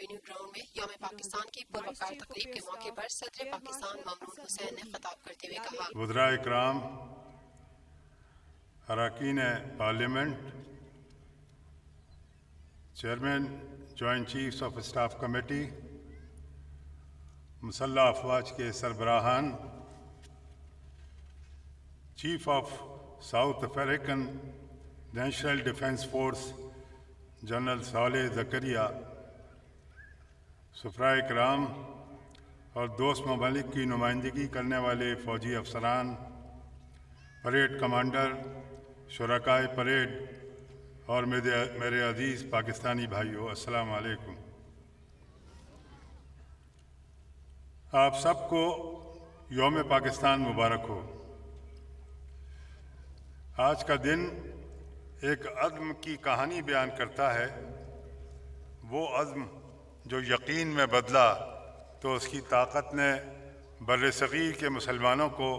Avenue ground میں یوم پاکستان کی پروقار تقریب کے موقع پر صدر پاکستان ممنون حسین نے خطاب کرتے ہوئے کہا، وزراء اکرام، اراکین parliament, chairman joint chiefs of staff committee, مسلح افواج کے سربراہان، chief of South African national defence force general صالح زکریا، سفرائے کرام اور دوست ممالک کی نمائندگی کرنے والے فوجی افسران، پریڈ کمانڈر، شرکائے پریڈ اور میرے عزیز پاکستانی بھائیوں، السلام علیکم۔ آپ سب کو یوم پاکستان مبارک ہو۔ آج کا دن ایک عزم کی کہانی بیان کرتا ہے، وہ عزم جو یقین میں بدلا تو اس کی طاقت نے بر صغیر کے مسلمانوں کو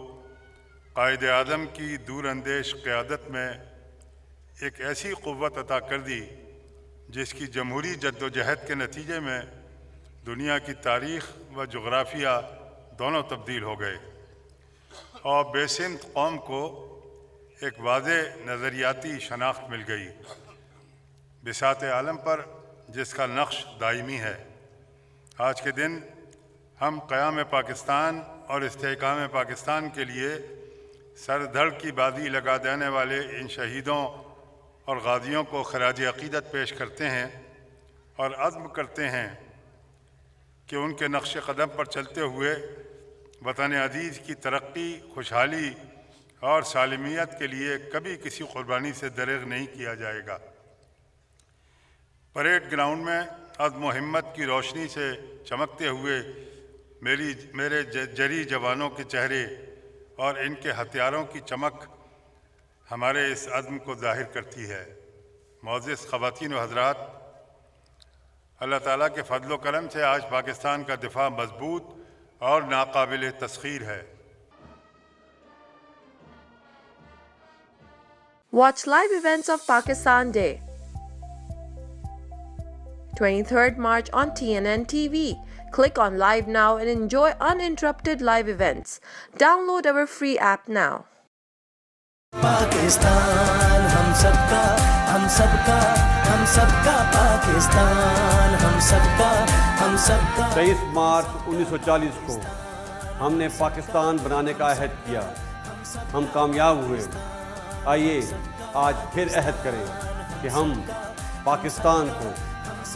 قائد اعظم کی دور اندیش قیادت میں ایک ایسی قوت عطا کر دی جس کی جمہوری جد و جہد کے نتیجے میں دنیا کی تاریخ و جغرافیہ دونوں تبدیل ہو گئے اور بے سمت قوم کو ایک واضح نظریاتی شناخت مل گئی بساط عالم پر جس کا نقش دائمی ہے۔ آج کے دن ہم قیام پاکستان اور استحکام پاکستان کے لیے سر دھڑ کی بازی لگا دینے والے ان شہیدوں اور غازیوں کو خراج عقیدت پیش کرتے ہیں اور عزم کرتے ہیں کہ ان کے نقش قدم پر چلتے ہوئے وطن عزیز کی ترقی، خوشحالی اور سالمیت کے لیے کبھی کسی قربانی سے دریغ نہیں کیا جائے گا۔ پریڈ گراؤنڈ میں عزم و ہمت کی روشنی سے چمکتے ہوئے میرے جری جوانوں کے چہرے اور ان کے ہتھیاروں کی چمک ہمارے اس عزم کو ظاہر کرتی ہے۔ معزز خواتین و حضرات، اللہ تعالیٰ کے فضل و کرم سے آج پاکستان کا دفاع مضبوط اور ناقابل تسخیر ہے۔ Watch live events of Pakistan Day. 23rd March on TNN TV. Click on Live now and enjoy uninterrupted live events. Download our free app now. Pakistan ہم سب کا، ہم سب کا، ہم سب کا پاکستان، ہم سب کا، ہم سب کا۔ 23 مارچ 1940 کو ہم نے پاکستان بنانے کا عہد کیا، ہم کامیاب ہوئے۔ آئیے آج پھر عہد کریں کہ ہم پاکستان کو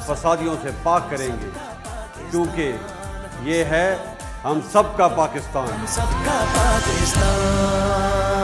فسادیوں سے پاک کریں گے، کیونکہ یہ ہے ہم سب کا پاکستان۔ ہم سب کا پاکستان۔